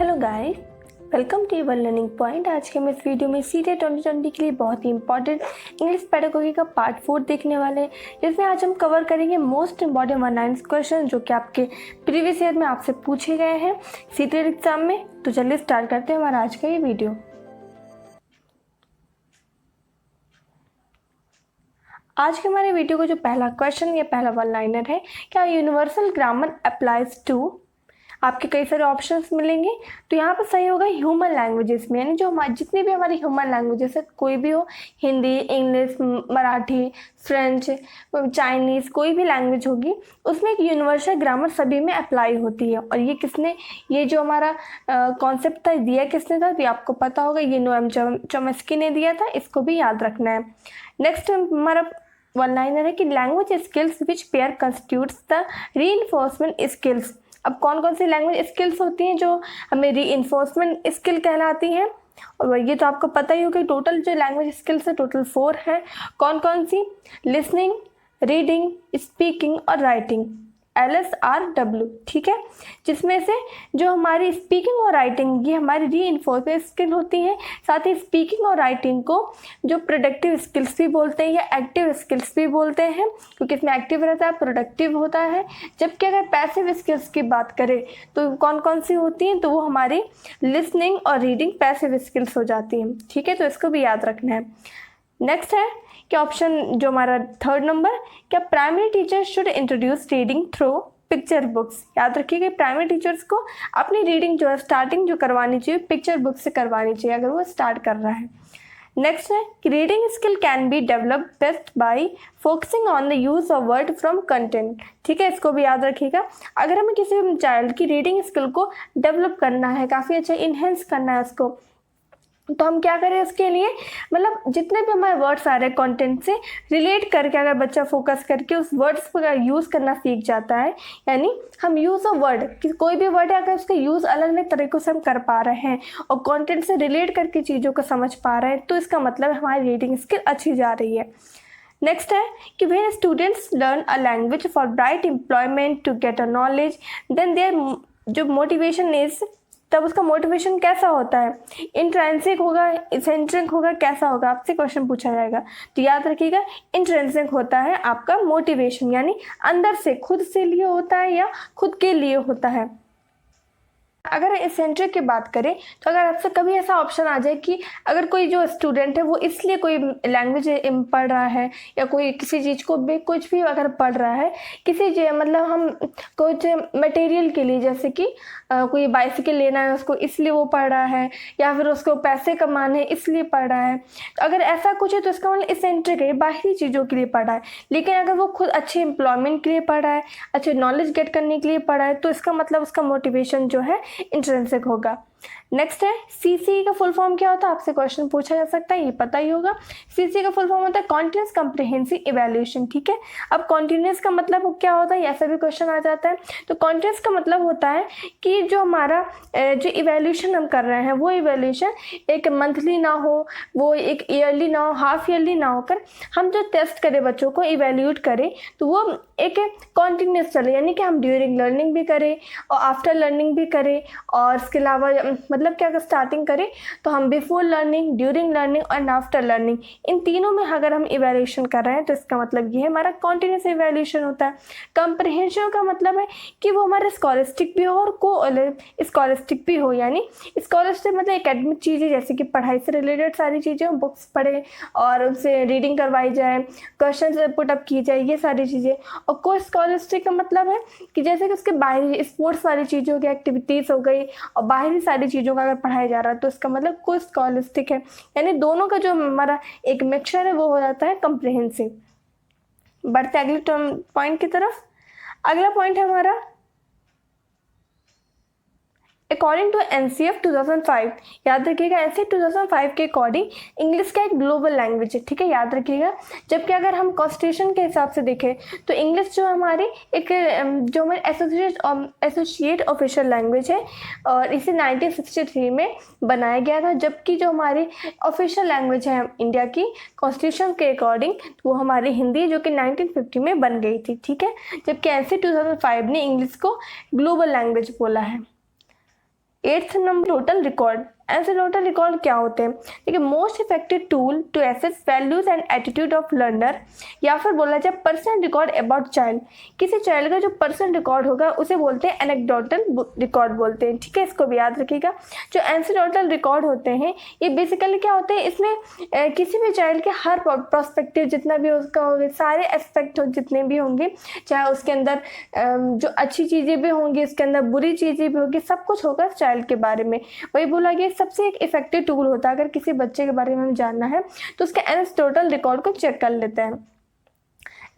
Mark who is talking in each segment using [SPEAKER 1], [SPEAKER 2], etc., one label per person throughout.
[SPEAKER 1] Hello guys, welcome to your learning point. आज के हम इस वीडियो में सीटेट 2020 के लिए बहुत ही इंपॉर्टेंट इंग्लिश पेडागोगी का पार्ट 4 देखने वाले हैं, जिसमें आज हम कवर करेंगे मोस्ट इंपॉर्टेंट 1 क्वेश्चन जो कि आपके प्रीवियस ईयर में आपसे पूछे गए हैं सीटेट एग्जाम में। तो चलिए स्टार्ट करते हैं हमारा आज का ये वीडियो। आज के हमारे वीडियो को जो पहला क्वेश्चन या पहला 1 है, क्या यूनिवर्सल ग्रामर अप्लाइज टू, आपके कई सारे ऑप्शंस मिलेंगे। तो यहाँ पर सही होगा ह्यूमन लैंग्वेजेस में, यानी जो हमारी जितनी भी हमारी ह्यूमन लैंग्वेजेस है, कोई भी हो, Hindi, English, Marathi, French, Chinese, कोई भी लैंग्वेज होगी उसमें एक यूनिवर्सल ग्रामर सभी में अप्लाई होती है। और ये किसने, ये जो हमारा कॉन्सेप्ट था दिया किसने था, तो आपको पता होगा, ये नोएम चॉम्स्की ने दिया था, इसको भी याद रखना है। नेक्स्ट हमारा 1 है कि language skills which pair constitutes the reinforcement skills. अब कौन कौन सी लैंग्वेज स्किल्स होती हैं जो हमें रीइंफोर्समेंट स्किल कहलाती हैं, और ये तो आपको पता ही होगा। टोटल जो लैंग्वेज स्किल्स है टोटल 4 है। कौन कौन सी? लिसनिंग, रीडिंग, स्पीकिंग और राइटिंग, LSRW, ठीक है। जिसमें से जो हमारी स्पीकिंग और राइटिंग ये हमारी रीइंफोर्समेंट स्किल होती हैं। साथ ही स्पीकिंग और राइटिंग को जो प्रोडक्टिव स्किल्स भी बोलते हैं या एक्टिव स्किल्स भी बोलते हैं, क्योंकि इसमें एक्टिव रहता है, प्रोडक्टिव होता है। जबकि अगर पैसिव स्किल्स की बात करें तो कौन कौन सी होती हैं, तो वो हमारी लिसनिंग और रीडिंग पैसिव स्किल्स हो जाती हैं, ठीक है। तो इसको भी याद रखना है। नेक्स्ट है कि ऑप्शन जो हमारा 3rd नंबर, क्या primary teacher should introduce reading through picture books. याद रखिएगा प्राइमरी टीचर्स को अपनी रीडिंग जो है स्टार्टिंग जो करवानी चाहिए पिक्चर बुक से करवानी चाहिए अगर वो स्टार्ट कर रहा है। नेक्स्ट है कि reading skill can be develop best bye focusing on the use of word from content, ठीक है। इसको भी याद रखिएगा। अगर हमें किसी चाइल्ड की रीडिंग स्किल को डेवलप करना है, काफ़ी अच्छा इन्हेंस करना है उसको, तो हम क्या करें उसके लिए, मतलब जितने भी हमारे वर्ड्स आ रहे हैं कंटेंट से रिलेट करके अगर बच्चा फोकस करके उस वर्ड्स पर यूज़ करना सीख जाता है, यानी हम यूज़ ऑफ वर्ड, कोई भी वर्ड है अगर उसका यूज़ अलग अलग तरीक़ों से हम कर पा रहे हैं और कंटेंट से रिलेट करके चीज़ों को समझ पा रहे हैं, तो इसका मतलब हमारी रीडिंग स्किल अच्छी जा रही है। नेक्स्ट है कि when students learn a language for bright employment to get a knowledge then there जो मोटिवेशन इज, तब उसका मोटिवेशन कैसा होता है, इंट्रेंसिक होगा, इसेंट्रिक होगा, कैसा होगा, आपसे क्वेश्चन पूछा जाएगा। तो याद रखिएगा इंट्रेंसिक होता है आपका मोटिवेशन, यानी अंदर से खुद से लिए होता है या खुद के लिए होता है। अगर इसेंट्रिक की बात करें तो अगर आपसे कभी ऐसा ऑप्शन आ जाए कि अगर कोई जो स्टूडेंट है वो इसलिए कोई लैंग्वेज पढ़ रहा है या कोई किसी चीज़ को भी कुछ भी अगर पढ़ रहा है, किसी मतलब हम कुछ मटेरियल के लिए, जैसे कि कोई बाइसिकल लेना है उसको इसलिए वो पढ़ रहा है, या फिर उसको पैसे कमाने हैं इसलिए पढ़ रहा है, तो अगर ऐसा कुछ है तो इसका मतलब इसेंट्रिक है, बाहरी चीज़ों के लिए पढ़ रहा है। लेकिन अगर वो खुद अच्छे एम्प्लॉयमेंट के लिए पढ़ रहा है, अच्छे नॉलेज गेट करने के लिए पढ़ रहा है, तो इसका मतलब उसका मोटिवेशन जो है इंट्रिंसिक होगा। नेक्स्ट है CCE का फुल फॉर्म क्या होता है, आपसे क्वेश्चन पूछा जा सकता है, ये पता ही होगा। CCE का फुल फॉर्म होता है कॉन्टिन्यूस कॉम्प्रिहेंसिव इवैल्यूएशन, ठीक है। अब कॉन्टिन्यूस का मतलब क्या होता है, ऐसा भी क्वेश्चन आ जाता है। तो कॉन्टिन्यूस का मतलब होता है कि जो हमारा जो इवैल्यूएशन हम कर रहे हैं वो इवैल्यूएशन एक मंथली ना हो, वो एक ईयरली ना हो, हाफ ईयरली ना होकर हम जो टेस्ट करें बच्चों को इवैल्यूएट करें तो वो एक कॉन्टिन्यूस चले, यानी कि हम ड्यूरिंग लर्निंग भी करें और आफ्टर लर्निंग भी करें, और इसके अलावा मतलब क्या, अगर स्टार्टिंग करें तो हम बिफोर लर्निंग, ड्यूरिंग लर्निंग और आफ्टर लर्निंग, इन तीनों में अगर हम इवैल्यूएशन कर रहे हैं तो इसका मतलब ये है हमारा कॉन्टिन्यूस इवैल्यूएशन होता है। कंप्रिहेंशन का मतलब है कि वो हमारे स्कॉलस्टिक भी हो और को स्कॉलस्टिक भी हो, यानी स्कॉलस्टिक मतलब एकेडमिक चीज़ें जैसे कि पढ़ाई से रिलेटेड सारी चीज़ें, बुक्स पढ़े और उनसे रीडिंग करवाई जाए, क्वेश्चन पुटअप की जाए, ये सारी चीज़ें। और को स्कॉलस्टिक का मतलब है कि जैसे कि उसके बाहरी स्पोर्ट्स वाली चीज़ों की एक्टिविटीज़ हो गई और बाहरी सारी चीज़ों का अगर पढ़ाया जा रहा है तो इसका मतलब को स्कॉलस्टिक है, यानी दोनों का जो हमारा एक मिक्सचर है वो हो जाता है कंप्रिहेंसिव। बढ़ते अगले पॉइंट की तरफ। अगला पॉइंट है हमारा अकॉर्डिंग टू NCF 2005, याद रखिएगा NCF 2005 के अकॉर्डिंग इंग्लिश का एक ग्लोबल लैंग्वेज है, ठीक है, याद रखिएगा। जबकि अगर हम कॉन्स्टिट्यूशन के हिसाब से देखें तो इंग्लिश जो हमारी एक जो हमारी एसोसिएट ऑफिशियल लैंग्वेज है और इसे 1963 में बनाया गया था। जबकि जो हमारी ऑफिशियल लैंग्वेज है इंडिया की कॉन्स्टिट्यूशन के अकॉर्डिंग वो हमारी हिंदी, जो कि 1950 में बन गई थी, ठीक है। जबकि NCF 2005 ने इंग्लिश को ग्लोबल लैंग्वेज बोला है। 8th number total record. ऐसे टोटल रिकॉर्ड क्या होते हैं? देखिए, most effective tool to assess values and attitude of learner, या फिर बोला जाए पर्सनल रिकॉर्ड अबाउट चाइल्ड। किसी चाइल्ड का जो पर्सनल रिकॉर्ड होगा उसे बोलते हैं एनेक्डोटल रिकॉर्ड बोलते हैं, ठीक है, इसको भी याद रखिएगा। जो एनेक्डोटल रिकॉर्ड होते हैं ये बेसिकली क्या होते हैं, इसमें किसी भी चाइल्ड के हर प्रोस्पेक्टिव जितना भी उसका होगा, सारे एस्पेक्ट जितने भी होंगे, चाहे उसके अंदर जो अच्छी चीज़ें भी होंगी, उसके अंदर बुरी चीज़ें भी होगी, सब कुछ होगा चाइल्ड के बारे में। वही बोला गया सबसे एक इफेक्टिव टूल होता है, अगर किसी बच्चे के बारे में हमें जानना है तो उसके एनेक्डोटल रिकॉर्ड को चेक कर लेते हैं।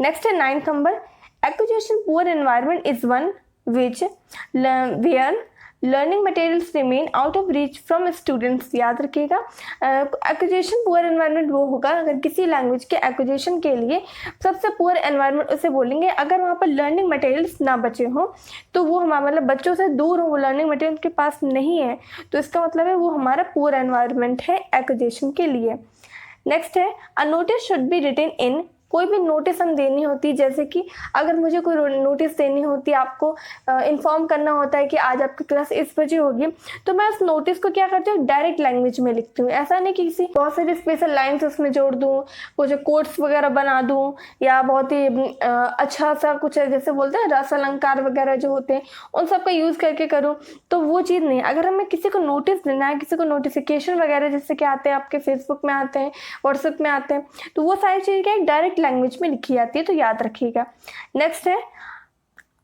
[SPEAKER 1] नेक्स्ट है 9th number, acquisition poor environment is one which where learning materials remain out of reach from students. याद रखिएगा, एक्विजिशन पुअर एनवायरनमेंट वो होगा अगर किसी लैंग्वेज के एक्विजिशन के लिए सबसे पुअर एनवायरनमेंट उसे बोलेंगे अगर वहाँ पर लर्निंग मटेरियल्स ना बचे हों, तो वो हमारा मतलब बच्चों से दूर हो, वो लर्निंग मटेरियल के पास नहीं है, तो इसका मतलब है वो हमारा पुअर एनवायरनमेंट है एक्विजिशन के लिए। नेक्स्ट है, a notice should be written in. कोई भी नोटिस हम देनी होती, जैसे कि अगर मुझे कोई नोटिस देनी होती, आपको इन्फॉर्म करना होता है कि आज आपकी क्लास इस बजे होगी, तो मैं उस नोटिस को क्या करती हूँ, डायरेक्ट लैंग्वेज में लिखती हूँ। ऐसा नहीं कि किसी बहुत सारी स्पेशल लाइन्स उसमें जोड़ दूँ, कुछ कोट्स वगैरह बना दूँ, या बहुत ही अच्छा सा कुछ जैसे बोलते हैं रस अलंकार वगैरह जो होते हैं उन सब का यूज़ करके करूँ, तो वो चीज़ नहीं। अगर हमें किसी को नोटिस देना है, किसी को नोटिफिकेशन वगैरह जैसे कि आते हैं, आपके फेसबुक में आते हैं, व्हाट्सएप में आते हैं, तो वो सारी चीज़ क्या डायरेक्ट लैंग्वेज में लिखी जाती है, तो याद रखिएगा। नेक्स्ट है,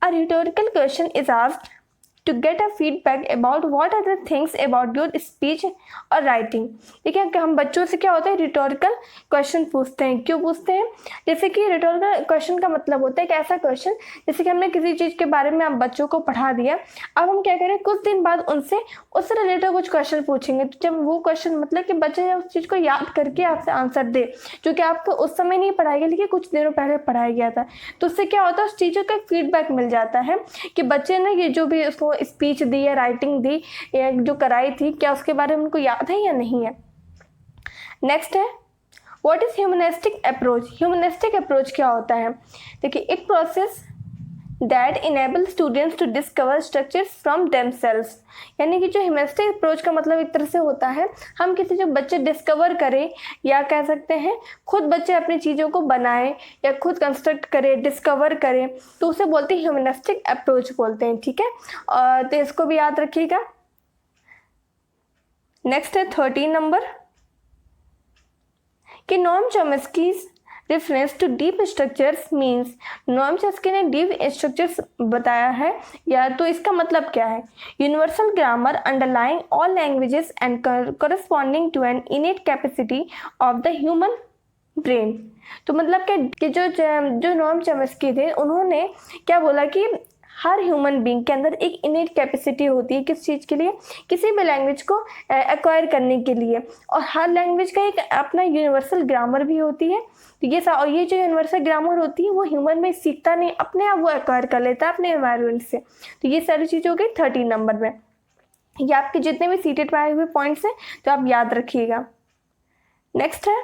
[SPEAKER 1] a rhetorical question is asked to get a feedback about what are the things about your speech और writing। देखिए कि हम बच्चों से क्या होता है, रिटोरिकल क्वेश्चन पूछते हैं। क्यों पूछते हैं? जैसे कि रिटोरिकल क्वेश्चन का मतलब होता है कि ऐसा क्वेश्चन जैसे कि हमने किसी चीज़ के बारे में आप बच्चों को पढ़ा दिया, अब हम क्या करें, कुछ दिन बाद उनसे उससे रिलेटेड कुछ क्वेश्चन पूछेंगे, तो जब वो क्वेश्चन मतलब कि बच्चे उस चीज़ को याद करके आपसे आंसर दे, जो कि आपको उस समय नहीं पढ़ाया गया लेकिन कुछ दिनों पहले पढ़ाया गया था, तो उससे क्या होता है, उस चीज़ों का फीडबैक मिल जाता है कि बच्चे ने ये जो भी उसको स्पीच दी या राइटिंग दी या जो कराई थी, क्या उसके बारे में उनको याद है या नहीं है। नेक्स्ट है, what is humanistic approach. Humanistic approach क्या होता है? देखिए, एक process that enable students to discover structures from themselves. यानी कि जो ह्यूमनिस्टिक अप्रोच का मतलब एक तरह से होता है हम किसी जो बच्चे डिस्कवर करें, या कह सकते हैं खुद बच्चे अपनी चीज़ों को बनाएं या खुद कंस्ट्रक्ट करें, डिस्कवर करें, तो उसे बोलते हैं ह्यूमनिस्टिक अप्रोच बोलते हैं, ठीक है। तो इसको भी याद रखिएगा। नेक्स्ट है 13 नंबर, कि Noam Chomsky's reference to deep structures means. Noam Chomsky ने डीप स्ट्रक्चर्स बताया है, या तो इसका मतलब क्या है, universal grammar underlying all languages and corresponding to an innate capacity of the human brain. तो मतलब कि जो नोम चॉम्स्की थे उन्होंने क्या बोला कि हर ह्यूमन बीइंग के अंदर एक इनेट कैपेसिटी होती है, किस चीज़ के लिए, किसी भी लैंग्वेज को एक्वायर करने के लिए, और हर लैंग्वेज का एक अपना यूनिवर्सल ग्रामर भी होती है। तो ये जो यूनिवर्सल ग्रामर होती है वो ह्यूमन में सीखता नहीं, अपने आप वो एक्वायर कर लेता है अपने एनवायरनमेंट से। तो ये सारी चीज़ें हो गई 13 नंबर में। ये आपके जितने भी सीटेड पे आए हुए पॉइंट्स हैं तो आप याद रखिएगा। नेक्स्ट है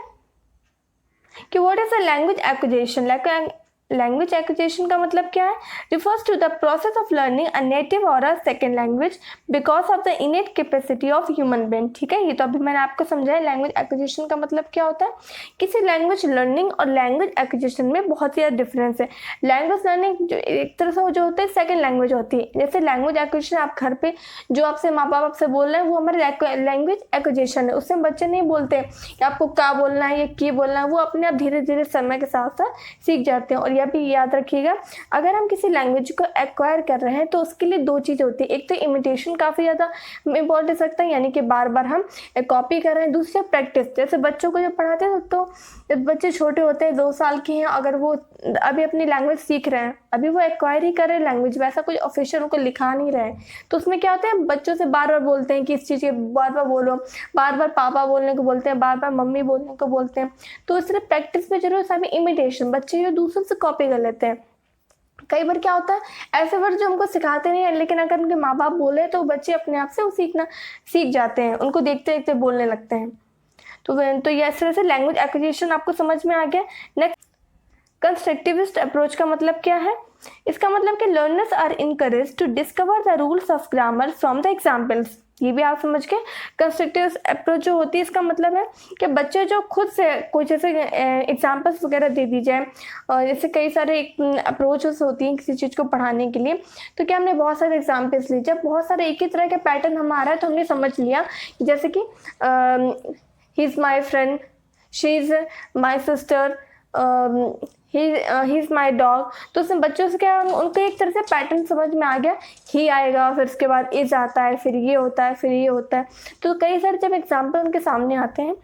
[SPEAKER 1] कि what is a language acquisition. Language acquisition का मतलब क्या है? Refers to the process of learning a native or a second language because of the innate capacity of human brain. ठीक है, ये तो अभी मैंने आपको समझाया लैंग्वेज एक्विजिशन का मतलब क्या होता है। किसी लैंग्वेज लर्निंग और लैंग्वेज एक्विजिशन में बहुत ज़्यादा डिफरेंस है। लैंग्वेज लर्निंग जो एक तरह से जो होता है सेकेंड लैंग्वेज होती है, जैसे लैंग्वेज एक्विजिशन आप घर पे जो आपसे माँ बाप आपसे बोल रहे हैं वो हमारे लैंग्वेज एक्विजिशन है। उससे बच्चे नहीं बोलते कि आपको क्या बोलना है या की बोलना है, वो अपने आप धीरे धीरे समय के साथ साथ सीख जाते हैं। और यह भी याद रखिएगा, अगर हम किसी लैंग्वेज को एक्वायर कर रहे हैं तो उसके लिए दो चीज़ होती है, एक तो इमिटेशन काफ़ी ज़्यादा इंपॉर्टेंट रखता है, यानी कि बार बार हम कॉपी कर रहे हैं। दूसरा प्रैक्टिस, जैसे बच्चों को जब पढ़ाते हैं तो जब बच्चे छोटे होते हैं 2 साल के हैं, अगर वो अभी अपनी लैंग्वेज सीख रहे हैं, अभी वो एक्वायर ही कर रहे हैं लैंग्वेज, वैसा कुछ ऑफिशियल उनको लिखा नहीं रहे हैं, तो उसमें क्या होता है बच्चों से बार बार बोलते हैं कि इस चीज़ के बार बार बोलो, बार बार पापा बोलने को बोलते हैं, बार बार मम्मी बोलने को बोलते हैं। तो इस तरह प्रैक्टिस में जरूर सभी इमिटेशन, बच्चे जो दूसरों से कॉपी कर लेते हैं। कई बार क्या होता है ऐसे वर्ड जो हमको सिखाते नहीं है, लेकिन अगर उनके माँ बाप बोले तो बच्चे अपने आप से वो सीख जाते हैं, उनको देखते देखते बोलने लगते हैं। तो ये इस तरह से लैंग्वेज एक्विजिशन आपको समझ में आ गया। नेक्स्ट, कंस्ट्रक्टिविस्ट अप्रोच का मतलब क्या है? इसका मतलब कि learners are encourage to discover the rules of grammar from the examples. ये भी आप समझ के कंस्ट्रक्टिव अप्रोच जो होती है इसका मतलब है कि बच्चे जो खुद से कोई जैसे एग्जाम्पल्स वगैरह दे दी जाए, और जैसे कई सारे अप्रोचेस होती हैं किसी चीज़ को पढ़ाने के लिए। तो क्या हमने बहुत सारे एग्जाम्पल्स लिए, जब बहुत सारे एक ही तरह के पैटर्न हम आ रहा है तो हमने समझ लिया जैसे कि he is my friend, she is my sister, he is my dog. तो उसमें बच्चों से क्या उनको एक तरह से पैटर्न समझ में आ गया, ही आएगा फिर उसके बाद इज आता है, फिर ये होता है, फिर ये होता है। तो कई सारे जब एग्जाम्पल उनके सामने आते हैं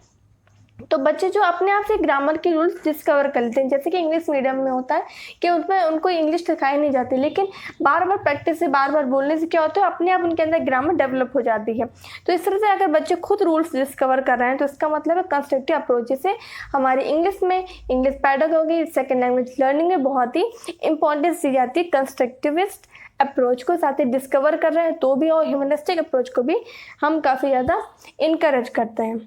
[SPEAKER 1] तो बच्चे जो अपने आप से ग्रामर के रूल्स डिस्कवर कर लेते हैं। जैसे कि इंग्लिश मीडियम में होता है कि उसमें उनको इंग्लिश सिखाई नहीं जाती, लेकिन बार बार प्रैक्टिस से बार बार बोलने से क्या होता है अपने आप उनके अंदर ग्रामर डेवलप हो जाती है। तो इस तरह से अगर बच्चे खुद रूल्स डिस्कवर कर रहे हैं तो इसका मतलब है कंस्ट्रक्टिव अप्रोच से हमारी इंग्लिश में, English pedagogy second language learning में बहुत ही इंपॉर्टेंस दी जाती है कंस्ट्रक्टिविस्ट अप्रोच को। साथ ही डिस्कवर कर रहे हैं तो भी, और ह्यूमनिस्टिक अप्रोच को भी हम काफ़ी ज़्यादा इनकरेज करते हैं।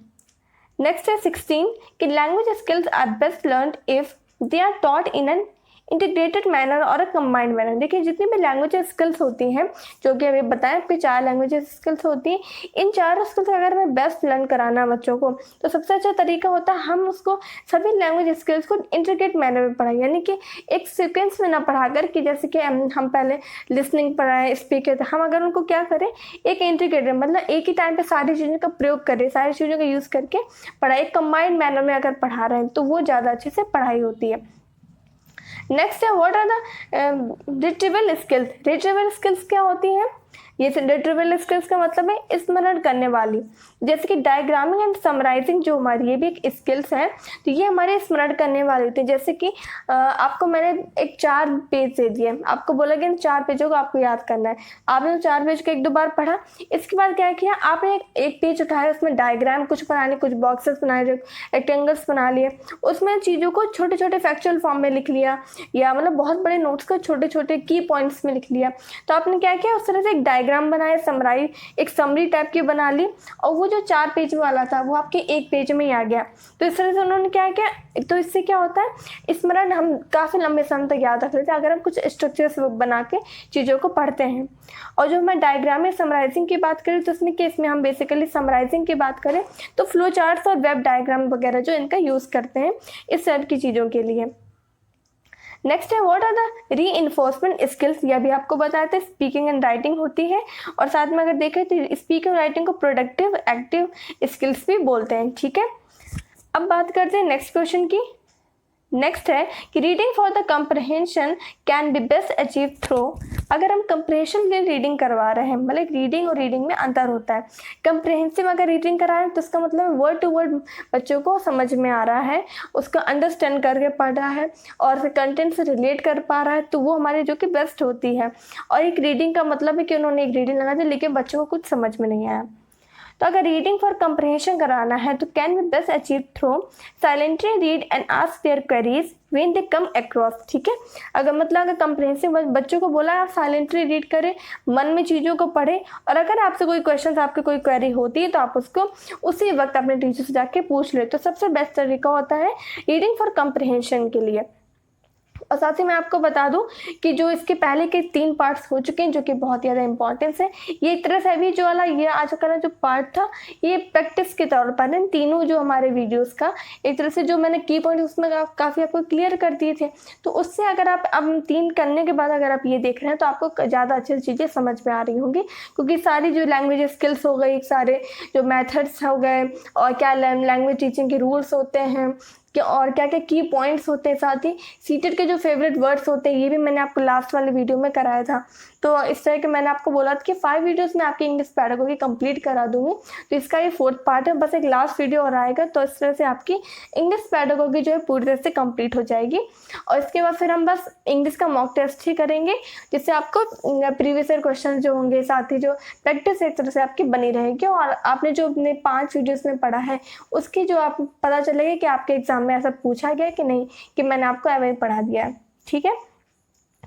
[SPEAKER 1] नेक्स्ट है 16 कि language skills are best learned if they are taught in an integrated manner और अ कंबाइंड मैनर। देखिए जितनी भी लैंग्वेज स्किल्स होती हैं, जो कि अभी बताएं कि 4 लैंग्वेज स्किल्स होती हैं, इन 4 स्किल्स अगर हमें बेस्ट लर्न कराना है बच्चों को तो सबसे अच्छा तरीका होता है हम उसको सभी लैंग्वेज स्किल्स को इंटीग्रेट मैनर में पढ़ाएं। यानी कि एक सीक्वेंस में ना पढ़ा कर कि जैसे कि हम पहले लिसनिंग पढ़ाएं, स्पीकर, हम अगर उनको क्या करें एक इंटीग्रेटेड मतलब एक ही टाइम पे सारी चीज़ों का प्रयोग करें, सारी चीज़ों का यूज़ करके पढ़ाई, एक कंबाइंड मैनर में अगर पढ़ा रहे हैं तो वो ज़्यादा अच्छे से पढ़ाई होती है। नेक्स्ट है what are the retrieval skills. Retrieval skills क्या होती हैं? ये रिट्रीवल स्किल्स का मतलब है स्मरण करने वाली, जैसे कि डायग्रामिंग एंड समराइजिंग जो हमारी ये भी एक स्किल्स है, तो ये हमारे स्मरण करने वाली होती है। जैसे कि आपको मैंने एक 4 पेज दे दिए, आपको बोला कि इन 4 पेजों को आपको याद करना है, आपने 4 पेज को 1-2 बार पढ़ा, इसके बाद क्या किया आपने एक पेज उठाया, उसमें डायग्राम कुछ बनाने, कुछ बॉक्सेस बनाए, रेक्टेंगल्स बना लिए, उसमें चीज़ों को छोटे छोटे फैक्चुअल फॉर्म में लिख लिया, या मतलब बहुत बड़े नोट्स को छोटे छोटे की पॉइंट्स में लिख लिया। तो आपने क्या किया उस तरह से एक डायग्राम बनाया, समराई एक समरी टाइप की बना ली, और वो जो 4 पेज वाला था वो आपके 1 पेज में ही आ गया। तो इस तरह से उन्होंने क्या किया, तो इससे क्या होता है स्मरण हम काफ़ी लंबे समय तक याद रख लेते हैं अगर हम कुछ स्ट्रक्चर्स बना के चीज़ों को पढ़ते हैं। और जो मैं डायग्राम या समराइजिंग की बात करें तो इसमें केस में हम बेसिकली समराइजिंग की बात करें तो फ्लो चार्ट्स और वेब डायग्राम वगैरह जो इनका यूज़ करते हैं इस टाइप की चीज़ों के लिए। नेक्स्ट है व्हाट आर द री इन्फोर्समेंट स्किल्स। यह भी आपको बताया था स्पीकिंग एंड राइटिंग होती है, और साथ में अगर देखें तो स्पीकिंग और राइटिंग को प्रोडक्टिव एक्टिव स्किल्स भी बोलते हैं। ठीक है, अब बात करते हैं नेक्स्ट क्वेश्चन की। नेक्स्ट है कि reading for the comprehension can be best achieve through. अगर हम कंप्रहेंशन के लिए रीडिंग करवा रहे हैं, मतलब रीडिंग और रीडिंग में अंतर होता है। कंप्रहेंसिव अगर रीडिंग करा रहे हैं तो उसका मतलब वर्ड टू वर्ड बच्चों को समझ में आ रहा है, उसको अंडरस्टैंड करके पढ़ रहा है और फिर कंटेंट से रिलेट कर पा रहा है, तो वो हमारी जो कि बेस्ट होती है। और एक रीडिंग का मतलब है कि उन्होंने एक रीडिंग लगा दी लेकिन बच्चों को कुछ समझ में नहीं आया। तो अगर रीडिंग फॉर कंप्रहेंशन कराना है तो can be best achieve through silently read and ask their queries when they come across. ठीक है, अगर मतलब अगर कंप्रहेंसिव बच्चों को बोला आप साइलेंटली रीड करें, मन में चीज़ों को पढ़ें, और अगर आपसे कोई क्वेश्चन, आपकी कोई क्वेरी होती है तो आप उसको उसी वक्त अपने टीचर से जाके पूछ ले। तो सबसे बेस्ट तरीका होता है रीडिंग फॉर कंप्रहेंशन के लिए। और साथ ही मैं आपको बता दूं कि जो इसके पहले के 3 पार्ट्स हो चुके हैं जो कि बहुत ज़्यादा इंपॉर्टेंस है। ये एक तरह से अभी जो वाला ये आज का जो पार्ट था ये प्रैक्टिस के तौर पर इन तीनों जो हमारे वीडियोस का एक तरह से जो मैंने की पॉइंट उसमें काफ़ी आपको क्लियर कर दिए थे। तो उससे अगर आप अब 3 करने के बाद अगर आप ये देख रहे हैं तो आपको ज़्यादा अच्छी चीज़ें समझ में आ रही होंगी, क्योंकि सारी जो लैंग्वेज स्किल्स हो गई, सारे जो मैथड्स हो गए, और क्या लैंग्वेज टीचिंग के रूल्स होते हैं कि और क्या क्या की पॉइंट्स होते हैं, साथ ही सीटेड के जो फेवरेट वर्ड्स होते हैं ये भी मैंने आपको लास्ट वाले वीडियो में कराया था। तो इस तरह के मैंने आपको बोला था कि 5 वीडियोस में आपकी इंग्लिश पैडागोजी कंप्लीट करा दूंगी। तो इसका ये 4th पार्ट है, बस एक लास्ट वीडियो और आएगा, तो इस तरह से आपकी इंग्लिश पैडागोजी जो है पूरी तरह से कंप्लीट हो जाएगी। और इसके बाद फिर हम बस इंग्लिश का मॉक टेस्ट ही करेंगे, जिससे आपको प्रीवियस ईयर क्वेश्चन जो होंगे, साथ ही जो प्रैक्टिस एक तरह से आपकी बनी रहेगी, और आपने जो अपने 5 वीडियोज़ में पढ़ा है उसकी जो आप पता चलेगा कि आपके एग्जाम में ऐसा पूछा गया कि नहीं कि मैंने आपको ऐसे पढ़ा दिया है। ठीक है,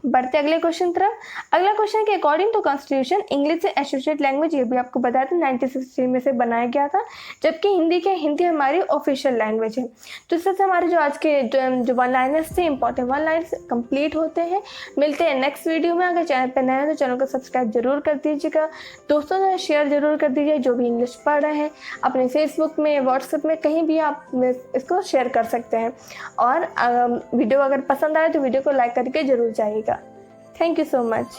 [SPEAKER 1] बढ़ते अगले क्वेश्चन तरफ। अगला क्वेश्चन कि अकॉर्डिंग टू कॉन्स्टिट्यूशन इंग्लिश से एसोसिएट लैंग्वेज, ये भी आपको बताया था 1963 में से बनाया गया था, जबकि हिंदी हमारी ऑफिशियल लैंग्वेज है। तो इससे हमारे जो आज के जो वन लाइनर्स थे, इंपॉर्टेंट वन लाइनर्स कंप्लीट होते हैं। मिलते हैं नेक्स्ट वीडियो में। अगर चैनल पर नए हैं तो चैनल को सब्सक्राइब जरूर कर दीजिएगा, दोस्तों से शेयर जरूर कर दीजिए। जो भी इंग्लिश पढ़ रहे हैं अपने फेसबुक में, व्हाट्सएप में, कहीं भी आप इसको शेयर कर सकते हैं। और वीडियो अगर पसंद आए तो वीडियो को लाइक करके जरूर जाइएगा। Thank you so much.